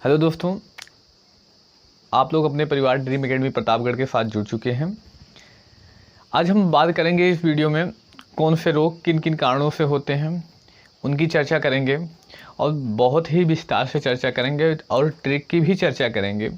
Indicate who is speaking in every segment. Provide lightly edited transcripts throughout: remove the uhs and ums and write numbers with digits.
Speaker 1: Hello दोस्तों, आप लोग अपने परिवार ड्रीम एकेडमी प्रतापगढ़ के साथ जुड़ चुके हैं। आज हम बात करेंगे इस वीडियो में कौन से रोग किन किन कारणों से होते हैं, उनकी चर्चा करेंगे और बहुत ही विस्तार से चर्चा करेंगे और ट्रिक की भी चर्चा करेंगे।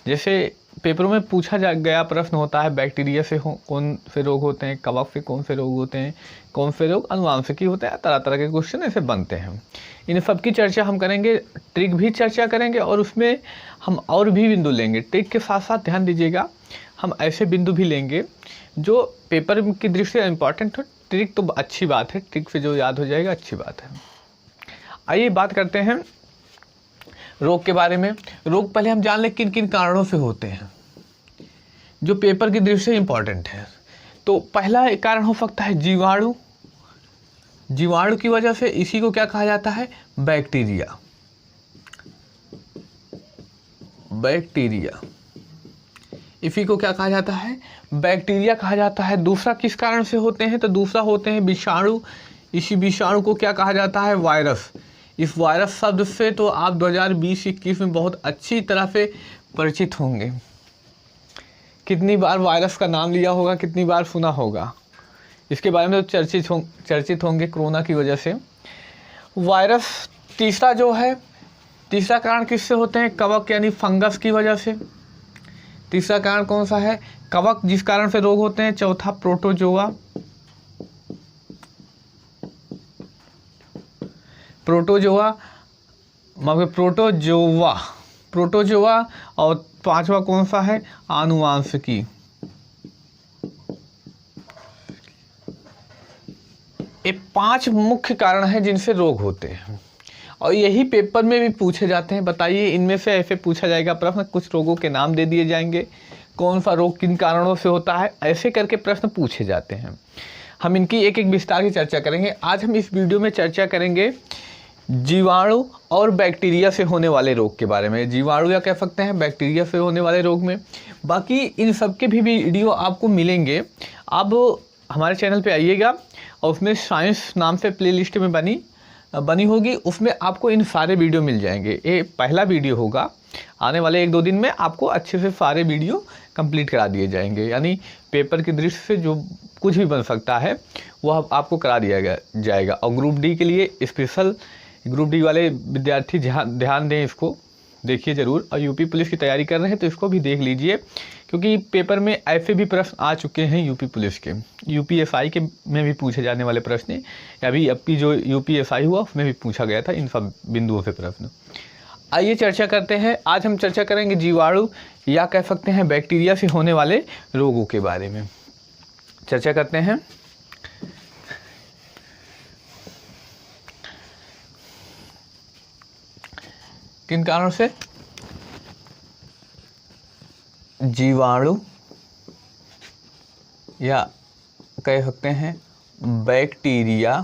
Speaker 1: जैसे पेपरों में पूछा गया प्रश्न होता है, बैक्टीरिया से कौन से रोग होते हैं, कवक से कौन से रोग होते हैं, कौन से रोग अनुवांशिकी होते हैं, तरह तरह के क्वेश्चन ऐसे बनते हैं। इन सब की चर्चा हम करेंगे, ट्रिक भी चर्चा करेंगे और उसमें हम और भी बिंदु लेंगे। ट्रिक के साथ साथ ध्यान दीजिएगा, हम ऐसे बिंदु भी लेंगे जो पेपर की दृष्टि से इम्पॉर्टेंट हो। ट्रिक तो अच्छी बात है, ट्रिक से जो याद हो जाएगा अच्छी बात है। आइए बात करते हैं रोग के बारे में। रोग पहले हम जान लें किन किन कारणों से होते हैं जो पेपर की दृष्टि से इम्पॉर्टेंट है। तो पहला कारण हो सकता है जीवाणु। जीवाणु की वजह से, इसी को क्या कहा जाता है, बैक्टीरिया। बैक्टीरिया, इसी को क्या कहा जाता है, बैक्टीरिया कहा जाता है। दूसरा किस कारण से होते हैं, तो दूसरा होते हैं विषाणु। इसी विषाणु को क्या कहा जाता है, वायरस। इस वायरस शब्द से तो आप 2020-21 में बहुत अच्छी तरह से परिचित होंगे। कितनी बार वायरस का नाम लिया होगा, कितनी बार सुना होगा, इसके बारे में तो चर्चित होंगे कोरोना की वजह से। वायरस तीसरा जो है, तीसरा कारण किससे होते हैं, कवक यानी फंगस की वजह से। तीसरा कारण कौन सा है, कवक, जिस कारण से रोग होते हैं। चौथा प्रोटोजोआ। प्रोटोजोआ और पांचवा कौन सा है, आनुवांशिकी। ये 5 मुख्य कारण हैं जिनसे रोग होते हैं और यही पेपर में भी पूछे जाते हैं। बताइए, इनमें से ऐसे पूछा जाएगा प्रश्न, कुछ रोगों के नाम दे दिए जाएंगे, कौन सा रोग किन कारणों से होता है, ऐसे करके प्रश्न पूछे जाते हैं। हम इनकी एक एक विस्तार की चर्चा करेंगे। आज हम इस वीडियो में चर्चा करेंगे जीवाणु और बैक्टीरिया से होने वाले रोग के बारे में। जीवाणु या कह सकते हैं बैक्टीरिया से होने वाले रोग में। बाकी इन सब के भी वीडियो आपको मिलेंगे। आप हमारे चैनल पे आइएगा और उसमें साइंस नाम से प्लेलिस्ट में बनी होगी, उसमें आपको इन सारे वीडियो मिल जाएंगे। ये पहला वीडियो होगा, आने वाले 1-2 दिन में आपको अच्छे से सारे वीडियो कंप्लीट करा दिए जाएंगे। यानी पेपर की दृष्टि से जो कुछ भी बन सकता है वह आपको करा दिया जाएगा। और ग्रुप डी के लिए स्पेशल, ग्रुप डी वाले विद्यार्थी ध्यान दें, इसको देखिए ज़रूर। और यूपी पुलिस की तैयारी कर रहे हैं तो इसको भी देख लीजिए, क्योंकि पेपर में ऐसे भी प्रश्न आ चुके हैं यूपी पुलिस के, यूपीएसआई के में भी पूछे जाने वाले प्रश्न। अभी जो यूपीएसआई हुआ उसमें भी पूछा गया था इन सब बिंदुओं से प्रश्न। आइए चर्चा करते हैं। आज हम चर्चा करेंगे जीवाणु या कह सकते हैं बैक्टीरिया से होने वाले रोगों के बारे में चर्चा करते हैं। किन कारणों से, जीवाणु या कह सकते हैं बैक्टीरिया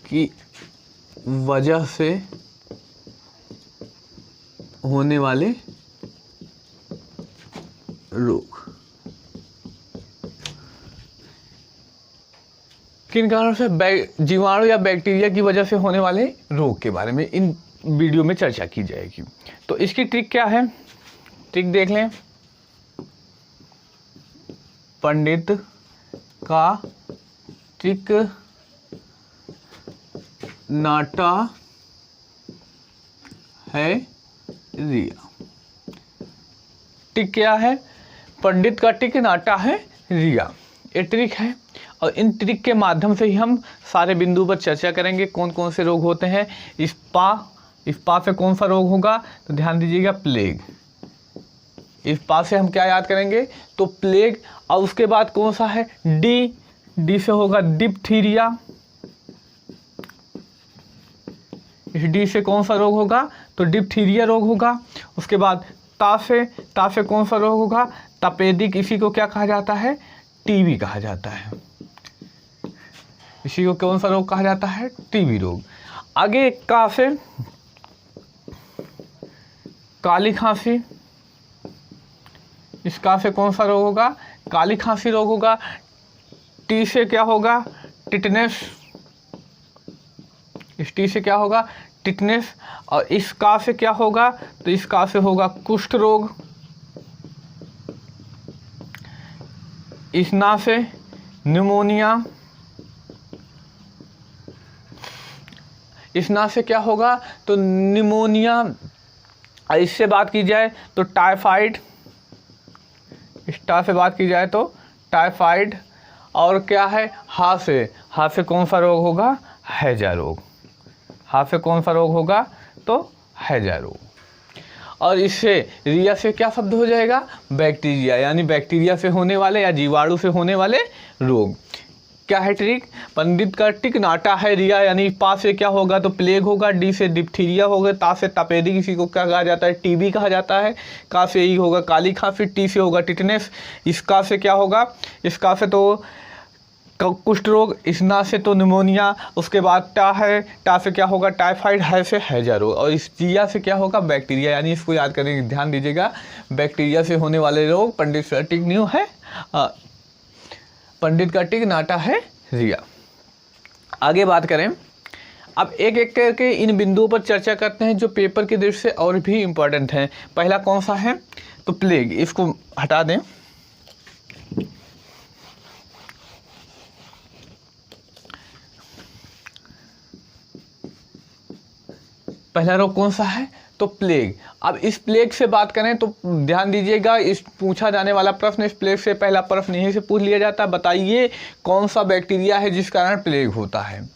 Speaker 1: की वजह से होने वाले रोग। किन कारणों से जीवाणु या बैक्टीरिया की वजह से होने वाले रोग के बारे में इन वीडियो में चर्चा की जाएगी। तो इसकी ट्रिक क्या है, ट्रिक देख लें। पंडित का ट्रिक नाटा है रिया। ट्रिक क्या है, पंडित का ट्रिक नाटा है रिया, ये ट्रिक है। और इन ट्रिक के माध्यम से ही हम सारे बिंदु पर चर्चा करेंगे कौन कौन से रोग होते हैं। स्पा से कौन सा रोग होगा, तो ध्यान दीजिएगा, प्लेग। स्पा से हम क्या याद करेंगे, तो प्लेग। और उसके बाद कौन सा है, डी से होगा डिप्थीरिया। इस डी से कौन सा रोग होगा, तो डिप्थीरिया रोग होगा। उसके बाद ता से कौन सा रोग होगा, तपेदिक। इसी को क्या कहा जाता है, टीबी कहा जाता है। इसी को कौन सा रोग कहा जाता है, टीबी रोग। आगे का से काली खांसी। इस का से कौन सा रोग होगा, काली खांसी रोग होगा। टी से क्या होगा, टिटनेस। इस टी से क्या होगा टिटनेस, और इस का से क्या होगा तो इस का से होगा कुष्ठ रोग, इस ना से न्यूमोनिया, इस ना से क्या होगा तो निमोनिया, और इससे बात की जाए तो टाइफाइड, इस टा से बात की जाए तो टाइफाइड, और क्या है हा से कौन सा रोग होगा हैजा रोग, हा से कौन सा रोग होगा तो हैजा रोग। और इससे रिया से क्या शब्द हो जाएगा बैक्टीरिया, यानी बैक्टीरिया से होने वाले या जीवाणु से होने वाले रोग। क्या है ट्रिक, पंडित का टिक नाटा है रिया, यानी पा से क्या होगा तो प्लेग होगा, डी से डिप्थीरिया होगा, ता से तपेदिक, इसी को क्या कहा जाता है टीबी कहा जाता है, का से ही होगा काली खांसी, टी से होगा टिटनेस, इसका से क्या होगा इसका से तो कुष्ठ रोग, इसना से तो निमोनिया, उसके बाद टा से क्या होगा टाइफाइड, है से हैजा रोग, और इस जिया से क्या होगा बैक्टीरिया, यानी इसको याद करने की ध्यान दीजिएगा, बैक्टीरिया से होने वाले रोग पंडित का टिक न्यू है, पंडित का टिक नाटा है रिया। आगे बात करें, अब एक एक करके इन बिंदुओं पर चर्चा करते हैं जो पेपर की दृष्टि से और भी इम्पोर्टेंट हैं। पहला कौन सा है तो प्लेग, इसको हटा दें। पहला रोग कौन सा है तो प्लेग। अब इस प्लेग से बात करें तो ध्यान दीजिएगा, इस पूछा जाने वाला प्रश्न इस प्लेग से पहला प्रश्न यहीं से पूछ लिया जाता है, बताइए कौन सा बैक्टीरिया है जिस कारण प्लेग होता है,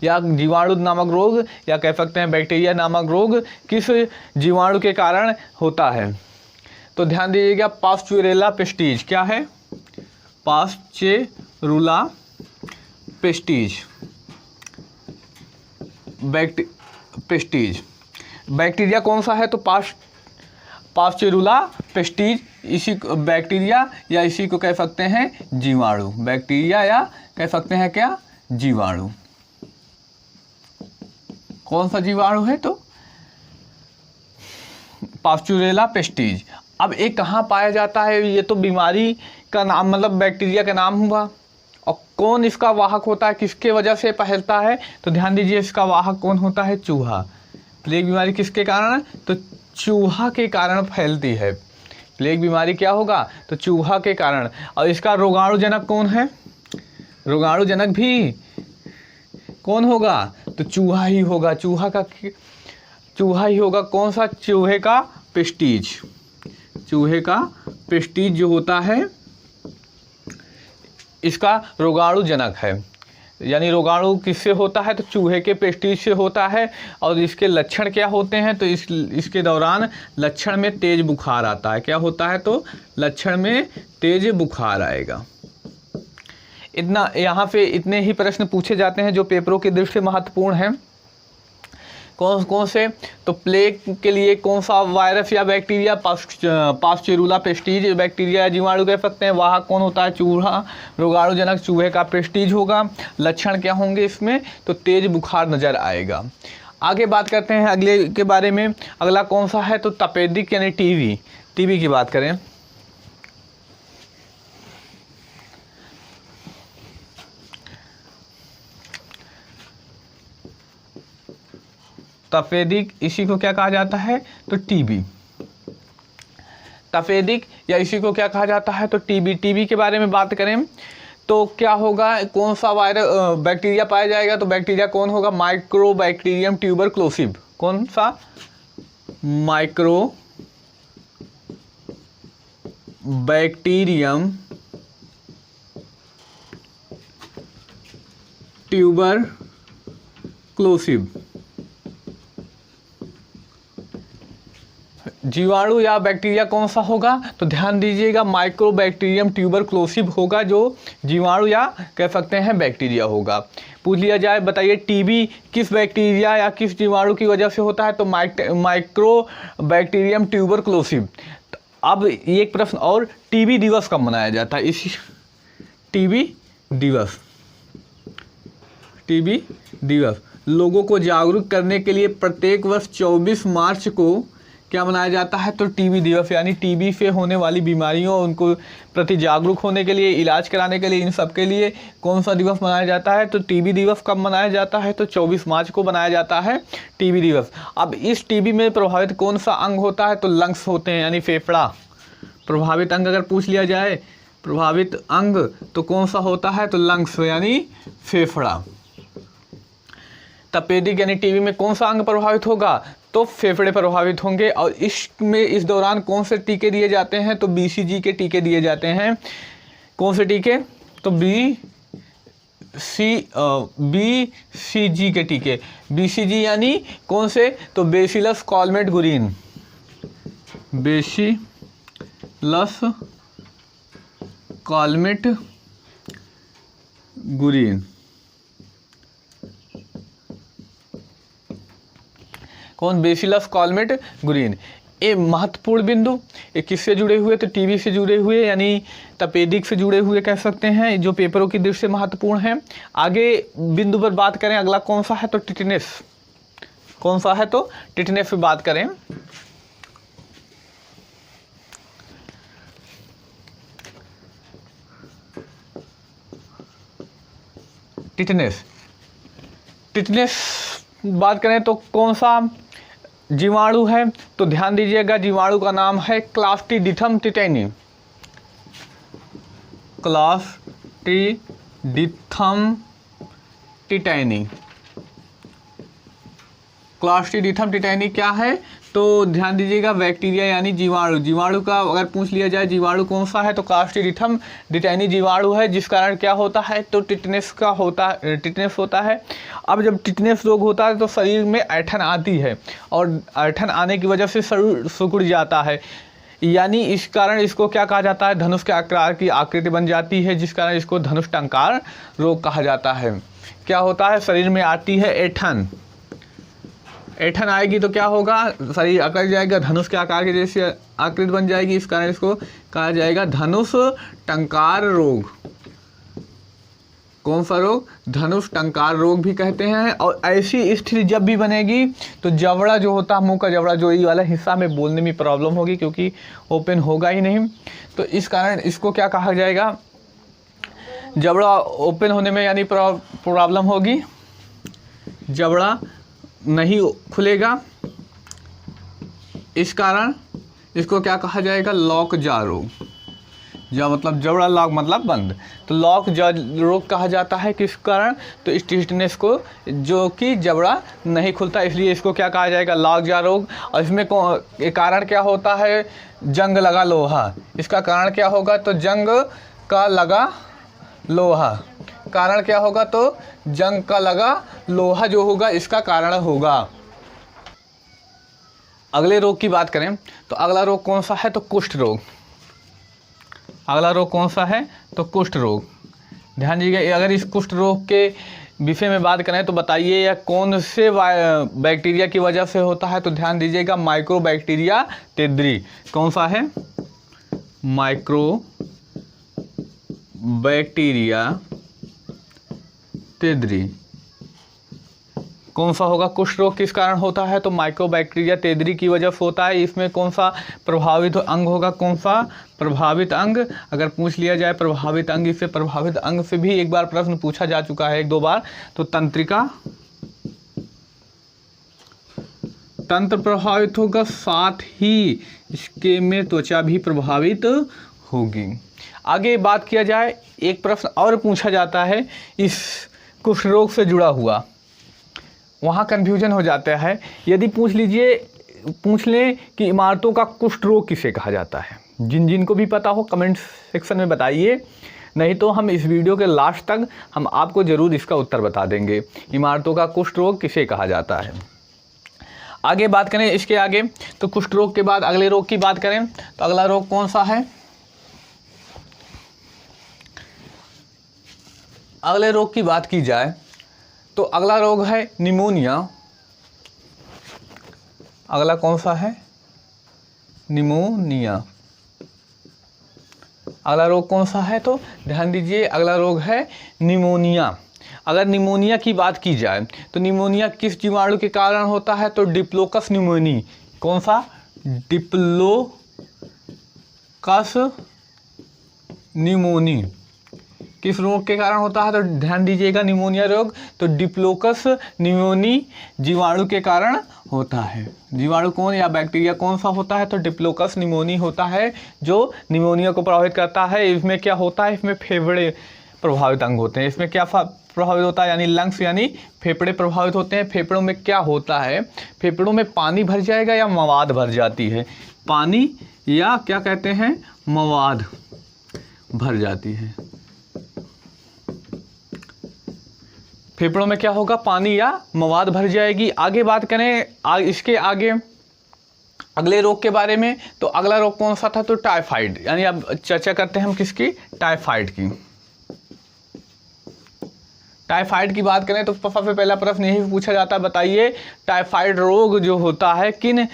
Speaker 1: या जीवाणु नामक रोग, या कह सकते हैं बैक्टीरिया नामक रोग किस जीवाणु के कारण होता है। तो ध्यान दीजिएगा, पास्चुरेला पेस्टिज, क्या है पास्चेरुला पेस्टिज, पेस्टिज बैक्टीरिया कौन सा है तो पास्चेरुला पेस्टिज, इसी बैक्टीरिया या इसी को कह सकते हैं जीवाणु, बैक्टीरिया या कह सकते हैं क्या जीवाणु। कौन सा जीवाणु है तो पास्चुरेला पेस्टिज। अब ये कहाँ पाया जाता है, ये तो बीमारी का नाम मतलब बैक्टीरिया का नाम हुआ, और कौन इसका वाहक होता है, किसके वजह से फैलता है तो ध्यान दीजिए इसका वाहक कौन होता है चूहा। प्लेग बीमारी किसके कारण तो चूहा के कारण फैलती है, प्लेग बीमारी क्या होगा तो चूहा के कारण। और इसका रोगाणुजनक कौन है, रोगाणुजनक भी कौन होगा तो चूहा ही होगा, चूहा ही होगा। कौन सा चूहे का पेस्टिज, चूहे का पेस्टिज जो होता है इसका रोगाणुजनक है, यानी रोगाणु किससे होता है तो चूहे के पेस्टिज से होता है। और इसके लक्षण क्या होते हैं तो इसके दौरान लक्षण में तेज बुखार आता है, क्या होता है तो लक्षण में तेज बुखार आएगा। इतना यहाँ पे इतने ही प्रश्न पूछे जाते हैं जो पेपरों की दृष्टि से महत्वपूर्ण हैं। कौन से तो प्लेग के लिए कौन सा वायरस या बैक्टीरिया पास्चेरुला पेस्टिज बैक्टीरिया या जीवाणु कह सकते हैं, वाहक कौन होता है चूहा, रोगाणुजनक चूहे का पेस्टिज होगा। लक्षण क्या होंगे इसमें तो तेज बुखार नजर आएगा। आगे बात करते हैं अगले के बारे में, अगला कौन सा है तो तपेदिक यानी टीबी की बात करें। तपेदिक इसी को क्या कहा जाता है तो टीबी, तपेदिक या इसी को क्या कहा जाता है तो टीबी के बारे में बात करें तो क्या होगा, कौन सा वायरस बैक्टीरिया पाया जाएगा तो बैक्टीरिया कौन होगा माइक्रोबैक्टीरियम ट्यूबरक्लोसिव। कौन सा माइक्रोबैक्टीरियम ट्यूबरक्लोसिव। जीवाणु या बैक्टीरिया कौन सा होगा तो ध्यान दीजिएगा माइक्रोबैक्टीरियम ट्यूबरक्लोसिव होगा, जो जीवाणु या कह सकते हैं बैक्टीरिया होगा। पूछ लिया जाए बताइए टीबी किस बैक्टीरिया या किस जीवाणु की वजह से होता है तो माइक्रोबैक्टीरियम ट्यूबरक्लोसिव। अब एक प्रश्न और, टीबी दिवस कब मनाया जाता है, इसी टीबी दिवस लोगों को जागरूक करने के लिए प्रत्येक वर्ष 24 मार्च को क्या मनाया जाता है? तो टीबी दिवस, यानी टीबी से होने वाली बीमारियों उनको प्रति जागरूक होने के लिए, इलाज कराने के लिए, इन सब के लिए कौन सा दिवस मनाया जाता है? तो टीबी दिवस कब मनाया जाता है? तो 24 मार्च को मनाया जाता है टीबी दिवस। अब इस टीबी में प्रभावित कौन सा अंग होता है? तो लंग्स होते हैं, यानी फेफड़ा। प्रभावित अंग अगर पूछ लिया जाए, प्रभावित अंग तो कौन सा होता है? तो लंग्स, यानी फेफड़ा। तपेदिक यानी टीबी में कौन सा अंग प्रभावित होगा? तो फेफड़े प्रभावित होंगे। और इस दौरान कौन से टीके दिए जाते हैं? तो BCG के टीके दिए जाते हैं। कौन से टीके? तो BCG के टीके। BCG यानी कौन से? तो bacillus Calmette गुरीन, bacillus Calmette Guerin. कौन? Bacillus Calmette Guerin. ये महत्वपूर्ण बिंदु, ये किससे जुड़े हुए? तो टीबी से जुड़े हुए, यानी तपेदिक से जुड़े हुए कह सकते हैं, जो पेपरों की दृष्टि से महत्वपूर्ण है। आगे बिंदु पर बात करें, अगला कौन सा है? तो टिटनेस। कौन सा है? तो टिटनेस पे बात करें। टिटनेस बात करें तो कौन सा जीवाणु है? तो ध्यान दीजिएगा, जीवाणु का नाम है Clostridium tetani. Clostridium tetani. Clostridium tetani क्या है? तो ध्यान दीजिएगा, बैक्टीरिया यानी जीवाणु। जीवाणु का अगर पूछ लिया जाए जीवाणु कौन सा है? तो क्लास्ट्रीडियम टिटेनी जीवाणु है, जिस कारण क्या होता है? तो टिटनेस होता है। अब जब टिटनेस रोग होता है तो शरीर में ऐंठन आती है, और ऐंठन आने की वजह से शरीर सिकुड़ जाता है, यानी इस कारण इसको क्या कहा जाता है? धनुष के आकार की आकृति बन जाती है, जिस कारण इसको धनुष टंकार रोग कहा जाता है। क्या होता है? शरीर में आती है ऐंठन। ऐंठन आएगी तो क्या होगा? शरीर अकड़ जाएगा, धनुष के आकार की जैसी आकृति बन जाएगी, इस कारण इसको कहा जाएगा धनुष टंकार रोग। कौन सा रोग? धनुष टंकार रोग भी कहते हैं। और ऐसी स्थिति जब भी बनेगी तो जबड़ा जो होता है, मुंह का जबड़ा, जो ये वाला हिस्सा में बोलने में प्रॉब्लम होगी, क्योंकि ओपन होगा ही नहीं, तो इस कारण इसको क्या कहा जाएगा? जबड़ा ओपन होने में यानी प्रॉब्लम होगी, जबड़ा नहीं खुलेगा, इस कारण इसको क्या कहा जाएगा? लॉक जा रोग। जब मतलब जबड़ा, लॉक मतलब बंद, तो लॉक जा रोग कहा जाता है। किस कारण? तो इस टिटनेस को, जो कि जबड़ा नहीं खुलता, इसलिए इसको क्या कहा जाएगा? लॉक जा रोग। और इसमें कारण क्या होता है? जंग लगा लोहा। इसका कारण क्या होगा? तो जंग का लगा लोहा। कारण क्या होगा? तो जंग का लगा लोहा जो होगा इसका कारण होगा। अगले रोग की बात करें तो अगला रोग कौन सा है? तो कुष्ठ रोग। अगला रोग कौन सा है? तो कुष्ठ रोग। ध्यान दीजिएगा, अगर इस कुष्ठ रोग के विषय में बात करें तो बताइए यह कौन से बैक्टीरिया की वजह से होता है? तो ध्यान दीजिएगा, माइक्रोबैक्टीरिया तेद्री। कौन सा है? माइक्रोबैक्टीरिया तेद्री। कौन सा होगा? कुष्ठ रोग किस कारण होता है? तो माइक्रोबैक्टीरिया तेद्री की वजह से होता है। इसमें कौन सा प्रभावित अंग होगा? कौन सा प्रभावित अंग? अगर पूछ लिया जाए प्रभावित अंग, इससे प्रभावित अंग से भी एक बार प्रश्न पूछा जा चुका है, 1-2 बार। तो तंत्रिका, तंत्र प्रभावित होगा, साथ ही इसके में त्वचा भी प्रभावित होगी। आगे बात किया जाए, एक प्रश्न और पूछा जाता है इस कुष्ठ रोग से जुड़ा हुआ, वहाँ कन्फ्यूजन हो जाता है। यदि पूछ लें कि इमारतों का कुष्ठ रोग किसे कहा जाता है, जिनको भी पता हो कमेंट सेक्शन में बताइए, नहीं तो हम इस वीडियो के लास्ट तक हम आपको ज़रूर इसका उत्तर बता देंगे। इमारतों का कुष्ठ रोग किसे कहा जाता है। आगे बात करें इसके आगे, तो कुष्ठ रोग के बाद अगले रोग की बात करें तो अगला रोग कौन सा है? अगले रोग की बात की जाए तो अगला रोग है निमोनिया। अगला कौन सा है? निमोनिया। अगला रोग कौन सा है? तो ध्यान दीजिए, अगला रोग है निमोनिया। अगर निमोनिया की बात की जाए तो निमोनिया किस जीवाणु के कारण होता है? तो डिप्लोकस निमोनी। कौन सा? डिप्लोकस न्यूमोनी किस रोग के कारण होता है? तो ध्यान दीजिएगा, निमोनिया रोग तो डिप्लोकस न्यूमोनी जीवाणु के कारण होता है। जीवाणु कौन या बैक्टीरिया कौन सा होता है? तो डिप्लोकस न्यूमोनी होता है जो निमोनिया को प्रभावित करता है। इसमें क्या होता है? इसमें फेफड़े प्रभावित अंग होते हैं। इसमें क्या प्रभावित होता है? यानी लंग्स यानी फेफड़े प्रभावित होते हैं। फेफड़ों में क्या होता है? फेफड़ों में पानी भर जाएगा या मवाद भर जाती है? पानी या क्या कहते हैं, मवाद भर जाती है। फेफड़ों में क्या होगा? पानी या मवाद भर जाएगी। आगे बात करें इसके आगे अगले रोग के बारे में, तो अगला रोग कौन सा था? तो टाइफाइड। यानी अब चर्चा करते हैं हम किसकी? टाइफाइड की। टाइफाइड की बात करें तो सबसे पहला प्रश्न यही पूछा जाता है, बताइए टाइफाइड रोग जो होता है किन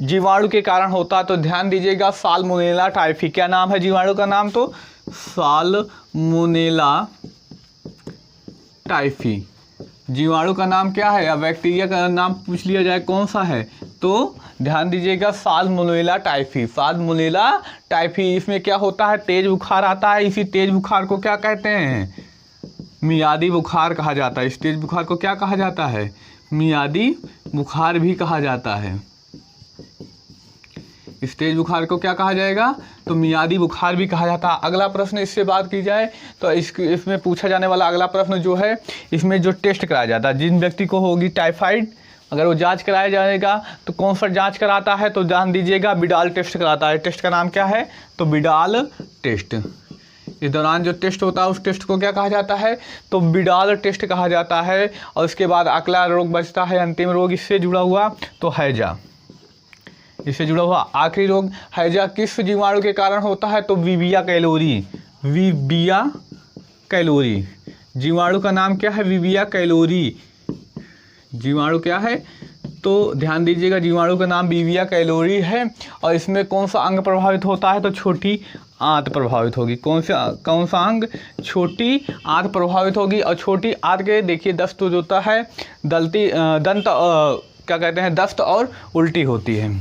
Speaker 1: जीवाणु के कारण होता है? तो ध्यान दीजिएगा, साल्मोनेला टाइफी। क्या नाम है जीवाणु का नाम? तो साल्मोनेला टाइफी जीवाणु का नाम क्या है? या बैक्टीरिया का नाम पूछ लिया जाए कौन सा है? तो ध्यान दीजिएगा, साल्मोनेला टाइफी। Salmonella typhi. इसमें क्या होता है? तेज बुखार आता है। इसी तेज बुखार को क्या कहते हैं? मियादी बुखार कहा जाता है। इस तेज बुखार को क्या कहा जाता है? मियादी बुखार भी कहा जाता है। इस तेज बुखार को क्या कहा जाएगा? तो मियादी बुखार भी कहा जाता है। अगला प्रश्न इससे बात की जाए तो इसमें पूछा जाने वाला अगला प्रश्न जो है, इसमें जो टेस्ट कराया जाता है, जिन व्यक्ति को होगी टाइफाइड, अगर वो जांच कराया जाएगा तो कौन सा जांच कराता है? तो ध्यान दीजिएगा, बिडाल टेस्ट कराता है। टेस्ट का नाम क्या है? तो बिडाल टेस्ट। इस दौरान जो टेस्ट होता है उस टेस्ट को क्या कहा जाता है? तो बिडाल टेस्ट कहा जाता है। और उसके बाद अगला रोग बचता है, अंतिम रोग इससे जुड़ा हुआ, तो हैजा। इससे जुड़ा हुआ आखिरी रोग हैजा किस जीवाणु के कारण होता है? तो विबिया कैलोरी। विबिया कैलोरी जीवाणु का नाम क्या है? विबिया कैलोरी जीवाणु क्या है? तो ध्यान दीजिएगा, जीवाणु का नाम विबिया कैलोरी है। और इसमें कौन सा अंग प्रभावित होता है? तो छोटी आंत प्रभावित होगी। कौन सा अंग? छोटी आंत प्रभावित होगी। और छोटी आंत के देखिए दस्त होता है, दंत क्या कहते हैं, दस्त और उल्टी होती है।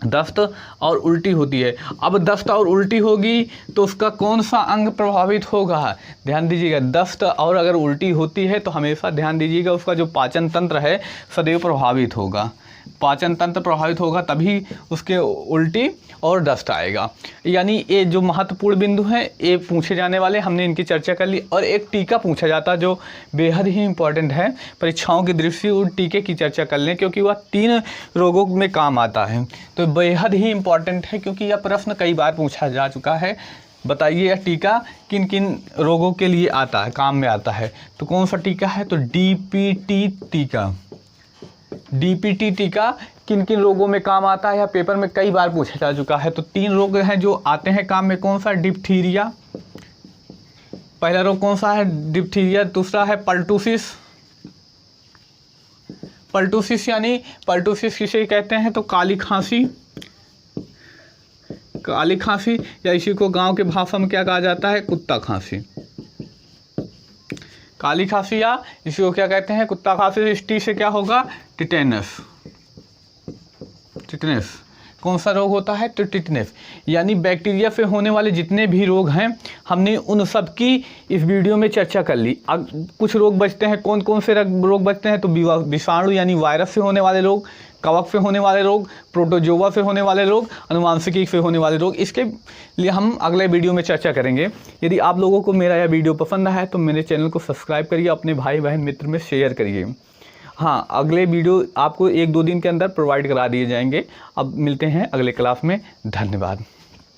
Speaker 1: दस्त और उल्टी होती है। अब दस्त और उल्टी होगी तो उसका कौन सा अंग प्रभावित होगा? ध्यान दीजिएगा, दस्त और अगर उल्टी होती है तो हमेशा ध्यान दीजिएगा उसका जो पाचन तंत्र है सदैव प्रभावित होगा। पाचन तंत्र प्रभावित होगा तभी उसके उल्टी और दस्त आएगा। यानी ये जो महत्वपूर्ण बिंदु हैं ये पूछे जाने वाले, हमने इनकी चर्चा कर ली। और एक टीका पूछा जाता जो बेहद ही इम्पोर्टेंट है परीक्षाओं की दृष्टि से, उन टीके की चर्चा कर लें क्योंकि वह 3 रोगों में काम आता है। तो बेहद ही इम्पोर्टेंट है क्योंकि यह प्रश्न कई बार पूछा जा चुका है। बताइए यह टीका किन किन रोगों के लिए आता है, काम में आता है? तो कौन सा टीका है? तो डीपीटी टीका। डीपीटी टीका किन किन रोगों में काम आता है? यह पेपर में कई बार पूछा जा चुका है। तो 3 रोग हैं जो आते हैं काम में। कौन सा? डिप्थीरिया। पहला रोग कौन सा है? डिप्थीरिया। दूसरा है पर्टूसिस। पर्टूसिस यानी पर्टूसिस किसे कहते हैं? तो काली खांसी। काली खांसी या इसी को गांव के भाषा में क्या कहा जाता है? कुत्ता खांसी। काली खांसी या इसी को क्या कहते हैं? कुत्ता खांसी। इस टी से क्या होगा? टिटेनस। टिटेनस कौन सा रोग होता है? तो टिटेनस। यानी बैक्टीरिया से होने वाले जितने भी रोग हैं हमने उन सब की इस वीडियो में चर्चा कर ली। अब कुछ रोग बचते हैं। कौन कौन से रोग बचते हैं? तो विषाणु यानी वायरस से होने वाले रोग, कवक से होने वाले रोग, प्रोटोजोआ से होने वाले रोग, अनुवांशिकी से होने वाले रोग। इसके लिए हम अगले वीडियो में चर्चा करेंगे। यदि आप लोगों को मेरा यह वीडियो पसंद आया है तो मेरे चैनल को सब्सक्राइब करिए, अपने भाई बहन मित्र में शेयर करिए। हाँ, अगले वीडियो आपको 1-2 दिन के अंदर प्रोवाइड करा दिए जाएंगे। अब मिलते हैं अगले क्लास में। धन्यवाद।